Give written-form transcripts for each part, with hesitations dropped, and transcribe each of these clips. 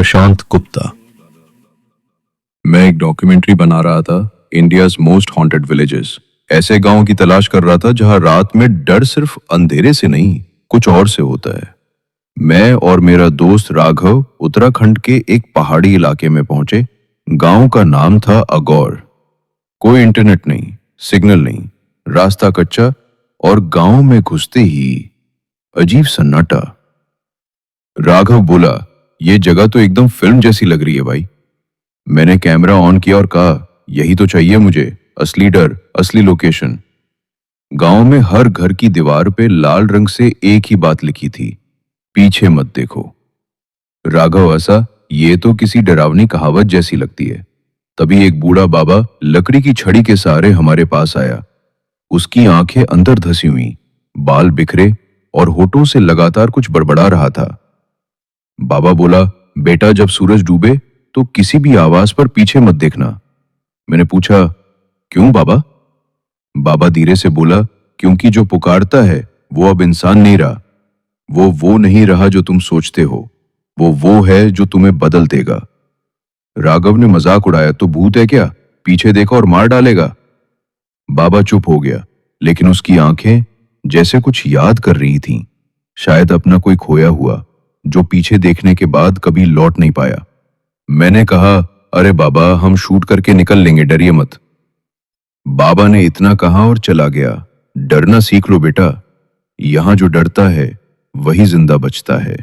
प्रशांत गुप्ता। मैं एक डॉक्यूमेंट्री बना रहा था, इंडियाज मोस्ट हॉन्टेड विलेजेस। ऐसे गांव की तलाश कर रहा था जहां रात में डर सिर्फ अंधेरे से नहीं, कुछ और से होता है। मैं और मेरा दोस्त राघव उत्तराखंड के एक पहाड़ी इलाके में पहुंचे। गांव का नाम था अगौर। कोई इंटरनेट नहीं, सिग्नल नहीं, रास्ता कच्चा, और गांव में घुसते ही अजीब सन्नाटा। राघव बोला, यह जगह तो एकदम फिल्म जैसी लग रही है भाई। मैंने कैमरा ऑन किया और कहा, यही तो चाहिए मुझे, असली डर, असली लोकेशन। गांव में हर घर की दीवार पे लाल रंग से एक ही बात लिखी थी, पीछे मत देखो। राघव हंसा, ये तो किसी डरावनी कहावत जैसी लगती है। तभी एक बूढ़ा बाबा लकड़ी की छड़ी के सहारे हमारे पास आया। उसकी आंखें अंदर धसी हुई, बाल बिखरे और होठों से लगातार कुछ बड़बड़ा रहा था। बाबा बोला, बेटा जब सूरज डूबे तो किसी भी आवाज पर पीछे मत देखना। मैंने पूछा, क्यों बाबा? बाबा धीरे से बोला, क्योंकि जो पुकारता है वो अब इंसान नहीं रहा। वो नहीं रहा जो तुम सोचते हो, वो है जो तुम्हें बदल देगा। राघव ने मजाक उड़ाया, तो भूत है क्या, पीछे देखा और मार डालेगा? बाबा चुप हो गया, लेकिन उसकी आंखें जैसे कुछ याद कर रही थीं, शायद अपना कोई खोया हुआ जो पीछे देखने के बाद कभी लौट नहीं पाया। मैंने कहा, अरे बाबा, हम शूट करके निकल लेंगे, डरिए मत। बाबा ने इतना कहा और चला गया। डरना सीख लो बेटा, यहां जो डरता है वही जिंदा बचता है।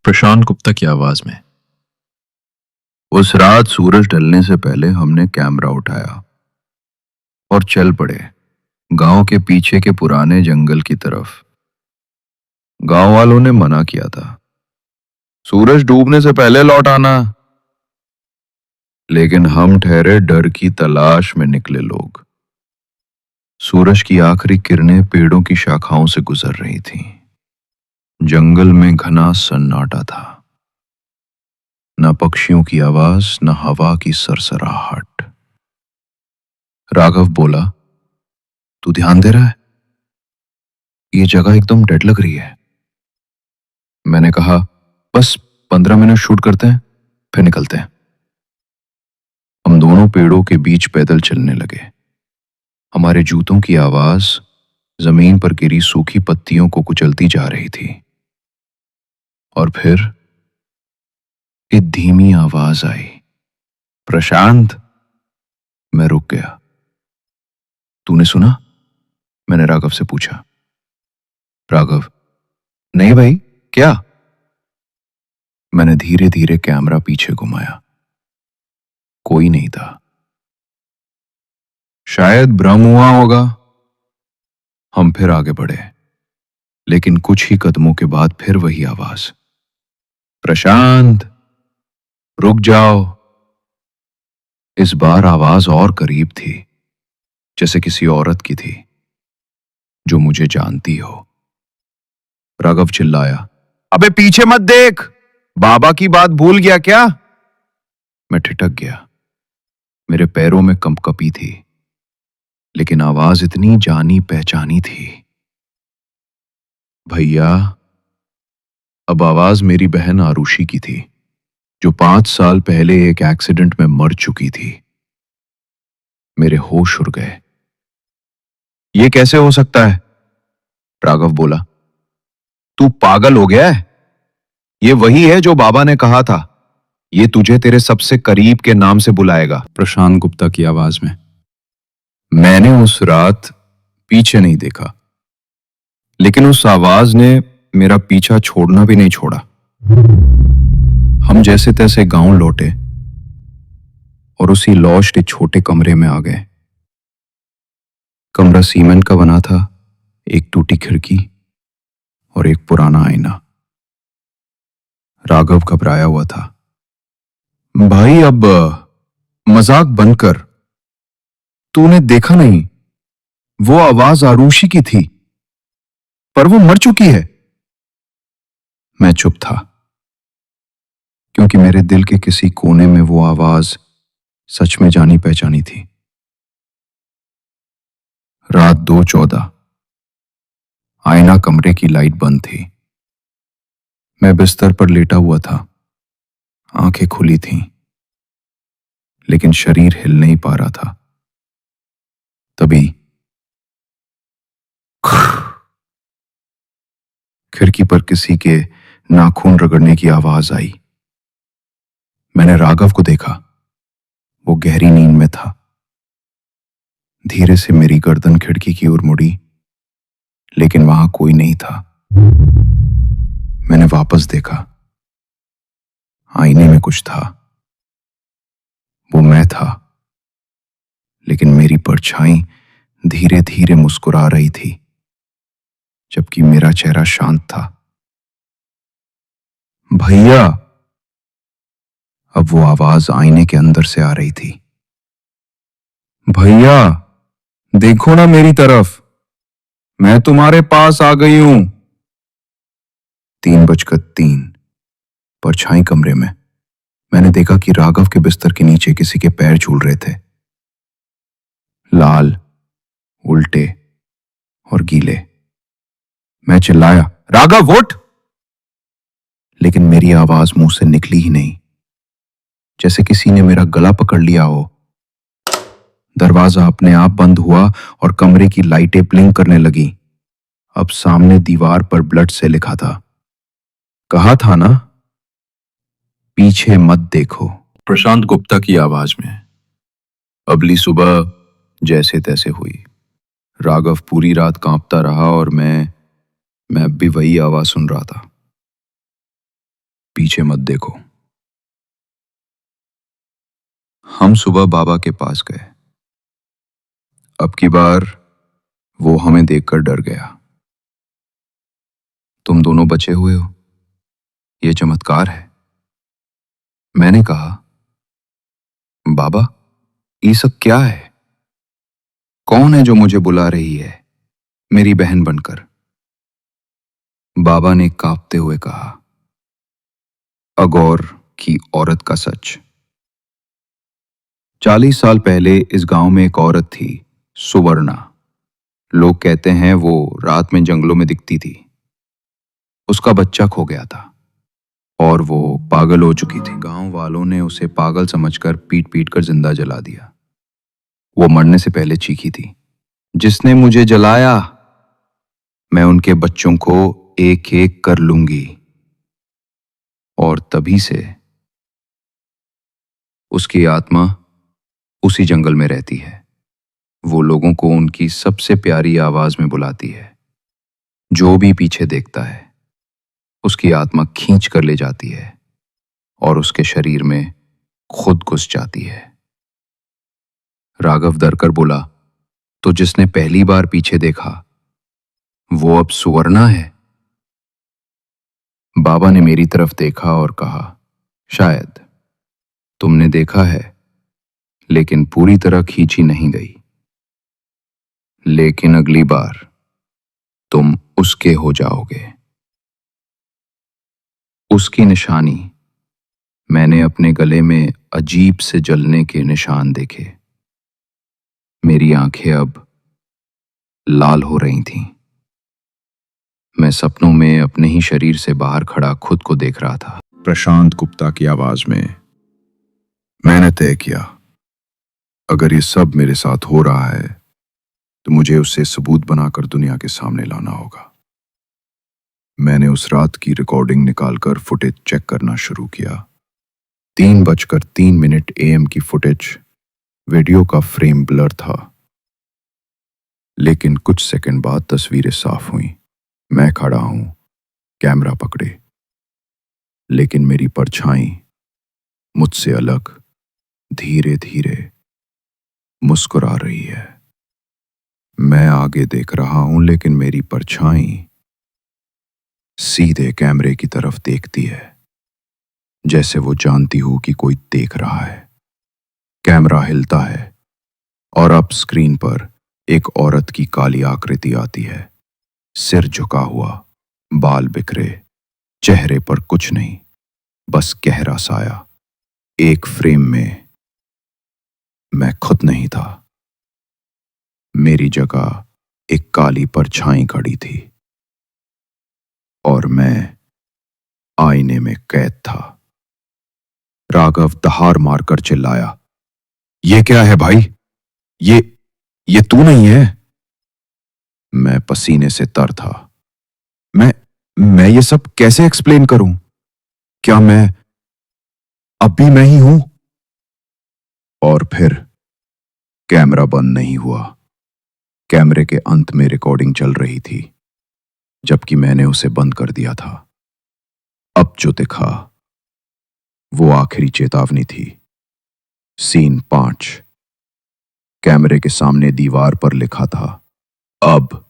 प्रशांत गुप्ता की आवाज में। उस रात सूरज ढलने से पहले हमने कैमरा उठाया और चल पड़े गांव के पीछे के पुराने जंगल की तरफ। गांव वालों ने मना किया था, सूरज डूबने से पहले लौट आना, लेकिन हम ठहरे डर की तलाश में निकले लोग। सूरज की आखिरी किरणें पेड़ों की शाखाओं से गुजर रही थीं। जंगल में घना सन्नाटा था, न पक्षियों की आवाज, न हवा की सरसराहट। राघव बोला, तू ध्यान दे रहा है? ये जगह एकदम डेड लग रही है। मैंने कहा, बस 15 मिनट शूट करते हैं, फिर निकलते हैं। हम दोनों पेड़ों के बीच पैदल चलने लगे। हमारे जूतों की आवाज जमीन पर गिरी सूखी पत्तियों को कुचलती जा रही थी। और फिर एक धीमी आवाज आई, प्रशांत। मैं रुक गया। तूने सुना? मैंने राघव से पूछा। राघव, नहीं भाई, क्या? मैंने धीरे धीरे कैमरा पीछे घुमाया। कोई नहीं था। शायद भ्रम हुआ होगा। हम फिर आगे बढ़े, लेकिन कुछ ही कदमों के बाद फिर वही आवाज, प्रशांत, रुक जाओ। इस बार आवाज और करीब थी, जैसे किसी औरत की थी जो मुझे जानती हो। राघव चिल्लाया, अबे पीछे मत देख, बाबा की बात भूल गया क्या? मैं ठिठक गया। मेरे पैरों में कंपकपी थी, लेकिन आवाज इतनी जानी पहचानी थी। भैया, अब आवाज मेरी बहन आरुषि की थी, जो 5 साल पहले एक एक्सीडेंट में मर चुकी थी। मेरे होश उड़ गए। ये कैसे हो सकता है? राघव बोला, तू पागल हो गया है? ये वही है जो बाबा ने कहा था, ये तुझे तेरे सबसे करीब के नाम से बुलाएगा। प्रशांत गुप्ता की आवाज में। मैंने उस रात पीछे नहीं देखा, लेकिन उस आवाज ने मेरा पीछा छोड़ना भी नहीं छोड़ा। हम जैसे तैसे गांव लौटे और उसी लॉज के छोटे कमरे में आ गए। कमरा सीमेंट का बना था, एक टूटी खिड़की और एक पुराना आईना। राघव घबराया हुआ था। भाई, अब मजाक बंद कर। तूने देखा नहीं, वो आवाज आरुषि की थी, पर वो मर चुकी है। मैं चुप था, क्योंकि मेरे दिल के किसी कोने में वो आवाज सच में जानी पहचानी थी। रात 2:14। आईना कमरे की लाइट बंद थी। मैं बिस्तर पर लेटा हुआ था। आंखें खुली थीं, लेकिन शरीर हिल नहीं पा रहा था। तभी खिड़की पर किसी के नाखून रगड़ने की आवाज आई। मैंने राघव को देखा। वो गहरी नींद में था। धीरे से मेरी गर्दन खिड़की की ओर मुड़ी, लेकिन वहां कोई नहीं था। मैंने वापस देखा। आईने में कुछ था। वो मैं था, लेकिन मेरी परछाई धीरे धीरे मुस्कुरा रही थी, जबकि मेरा चेहरा शांत था। भैया! अब वो आवाज आईने के अंदर से आ रही थी। भैया, देखो ना मेरी तरफ, मैं तुम्हारे पास आ गई हूं। 3:03 परछाई कमरे में। मैंने देखा कि राघव के बिस्तर के नीचे किसी के पैर झूल रहे थे, लाल, उल्टे और गीले। मैं चिल्लाया, राघव उठ! लेकिन मेरी आवाज मुंह से निकली ही नहीं, जैसे किसी ने मेरा गला पकड़ लिया हो। दरवाजा अपने आप बंद हुआ और कमरे की लाइटें ब्लिंक करने लगी। अब सामने दीवार पर ब्लड से लिखा था, कहा था ना, पीछे मत देखो। प्रशांत गुप्ता की आवाज में। अगली सुबह जैसे तैसे हुई। राघव पूरी रात कांपता रहा और मैं अब भी वही आवाज सुन रहा था, पीछे मत देखो। हम सुबह बाबा के पास गए। अब की बार वो हमें देखकर डर गया। तुम दोनों बचे हुए हो, ये चमत्कार है। मैंने कहा, बाबा, ये सब क्या है? कौन है जो मुझे बुला रही है, मेरी बहन बनकर? बाबा ने कांपते हुए कहा, अगौर की औरत का सच। 40 साल पहले इस गांव में एक औरत थी, सुवर्णा। लोग कहते हैं वो रात में जंगलों में दिखती थी। उसका बच्चा खो गया था और वो पागल हो चुकी थी। गांव वालों ने उसे पागल समझकर पीट पीट कर जिंदा जला दिया। वो मरने से पहले चीखी थी, जिसने मुझे जलाया, मैं उनके बच्चों को एक एक कर लूंगी। और तभी से उसकी आत्मा उसी जंगल में रहती है। वो लोगों को उनकी सबसे प्यारी आवाज में बुलाती है। जो भी पीछे देखता है, उसकी आत्मा खींच कर ले जाती है और उसके शरीर में खुद घुस जाती है। राघव डरकर बोला, तो जिसने पहली बार पीछे देखा, वो अब सुवर्णा है? बाबा ने मेरी तरफ देखा और कहा, शायद तुमने देखा है, लेकिन पूरी तरह खींची नहीं गई। लेकिन अगली बार तुम उसके हो जाओगे। उसकी निशानी। मैंने अपने गले में अजीब से जलने के निशान देखे। मेरी आंखें अब लाल हो रही थीं। मैं सपनों में अपने ही शरीर से बाहर खड़ा खुद को देख रहा था। प्रशांत गुप्ता की आवाज में। मैंने तय किया, अगर ये सब मेरे साथ हो रहा है तो मुझे उसे सबूत बनाकर दुनिया के सामने लाना होगा। मैंने उस रात की रिकॉर्डिंग निकालकर फुटेज चेक करना शुरू किया। 3:03 AM की फुटेज। वीडियो का फ्रेम ब्लर था, लेकिन कुछ सेकंड बाद तस्वीरें साफ हुई। मैं खड़ा हूं, कैमरा पकड़े, लेकिन मेरी परछाई मुझसे अलग धीरे धीरे मुस्कुरा रही है। मैं आगे देख रहा हूं, लेकिन मेरी परछाई सीधे कैमरे की तरफ देखती है, जैसे वो जानती हो कि कोई देख रहा है। कैमरा हिलता है और अब स्क्रीन पर एक औरत की काली आकृति आती है। सिर झुका हुआ, बाल बिखरे, चेहरे पर कुछ नहीं, बस गहरा साया। एक फ्रेम में मैं खुद नहीं था। मेरी जगह एक काली परछाई खड़ी थी और मैं आईने में कैद था। राघव दहाड़ मारकर चिल्लाया, ये क्या है भाई? ये तू नहीं है? मैं पसीने से तर था। मैं ये सब कैसे एक्सप्लेन करूं? क्या मैं अब भी मैं ही हूं? और फिर कैमरा बंद नहीं हुआ। कैमरे के अंत में रिकॉर्डिंग चल रही थी, जबकि मैंने उसे बंद कर दिया था। अब जो दिखा वो आखिरी चेतावनी थी। सीन 5। कैमरे के सामने दीवार पर लिखा था, अब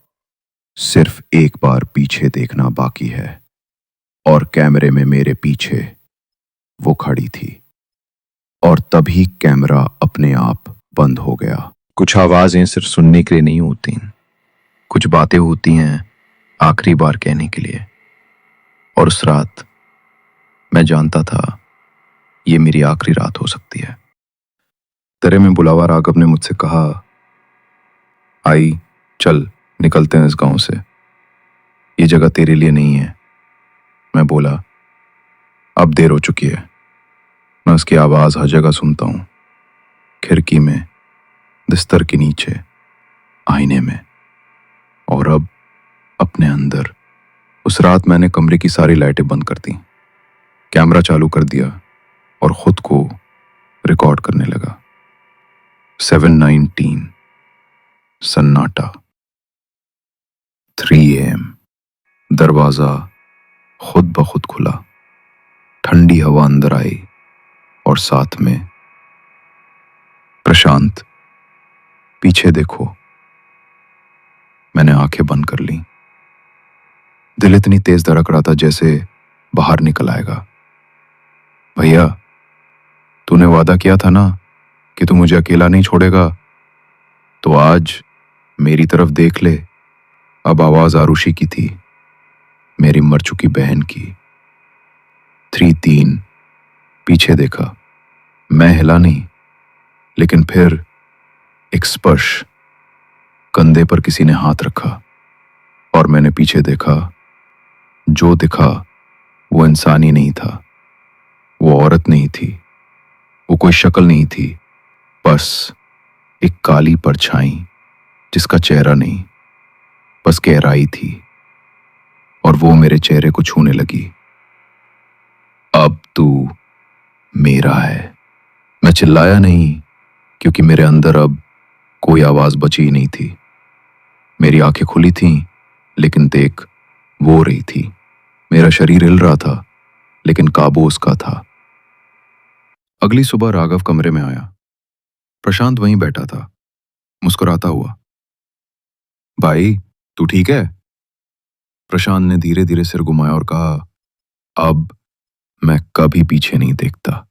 सिर्फ एक बार पीछे देखना बाकी है। और कैमरे में मेरे पीछे वो खड़ी थी। और तभी कैमरा अपने आप बंद हो गया। कुछ आवाजें सिर्फ सुनने के लिए नहीं होती, कुछ बातें होती हैं आखिरी बार कहने के लिए। और उस रात मैं जानता था ये मेरी आखिरी रात हो सकती है। तेरे में बुलावा राघव ने मुझसे कहा, आई चल निकलते हैं इस गांव से, ये जगह तेरे लिए नहीं है। मैं बोला, अब देर हो चुकी है। मैं उसकी आवाज हर जगह सुनता हूं, खिड़की में, बिस्तर के नीचे, आईने में, और अब अपने अंदर। उस रात मैंने कमरे की सारी लाइटें बंद कर दी, कैमरा चालू कर दिया और खुद को रिकॉर्ड करने लगा। 7:19 सन्नाटा। 3 AM दरवाजा खुद ब खुद खुला। ठंडी हवा अंदर आई और साथ में, प्रशांत पीछे देखो। मैंने आंखें बंद कर ली। दिल इतनी तेज धड़क रहा था जैसे बाहर निकल आएगा। भैया, तूने वादा किया था ना कि तू मुझे अकेला नहीं छोड़ेगा, तो आज मेरी तरफ देख ले। अब आवाज आरुषि की थी, मेरी मर चुकी बहन की। 3-3 पीछे देखा। मैं हिला नहीं, लेकिन फिर एक स्पर्श, कंधे पर किसी ने हाथ रखा और मैंने पीछे देखा। जो दिखा वो इंसान ही नहीं था, वो औरत नहीं थी, वो कोई शक्ल नहीं थी, बस एक काली परछाई जिसका चेहरा नहीं, बस गहराई थी। और वो मेरे चेहरे को छूने लगी। अब तू मेरा है। मैं चिल्लाया नहीं, क्योंकि मेरे अंदर अब कोई आवाज बची ही नहीं थी। मेरी आंखें खुली थीं, लेकिन देख वो रही थी। मेरा शरीर हिल रहा था, लेकिन काबू उसका था। अगली सुबह राघव कमरे में आया। प्रशांत वहीं बैठा था, मुस्कुराता हुआ। भाई, तू ठीक है? प्रशांत ने धीरे धीरे सिर घुमाया और कहा, अब मैं कभी पीछे नहीं देखता।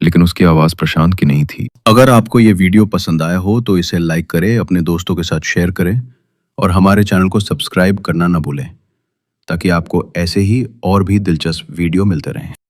लेकिन उसकी आवाज प्रशांत की नहीं थी। अगर आपको ये वीडियो पसंद आया हो तो इसे लाइक करें, अपने दोस्तों के साथ शेयर करें और हमारे चैनल को सब्सक्राइब करना ना भूलें, ताकि आपको ऐसे ही और भी दिलचस्प वीडियो मिलते रहें।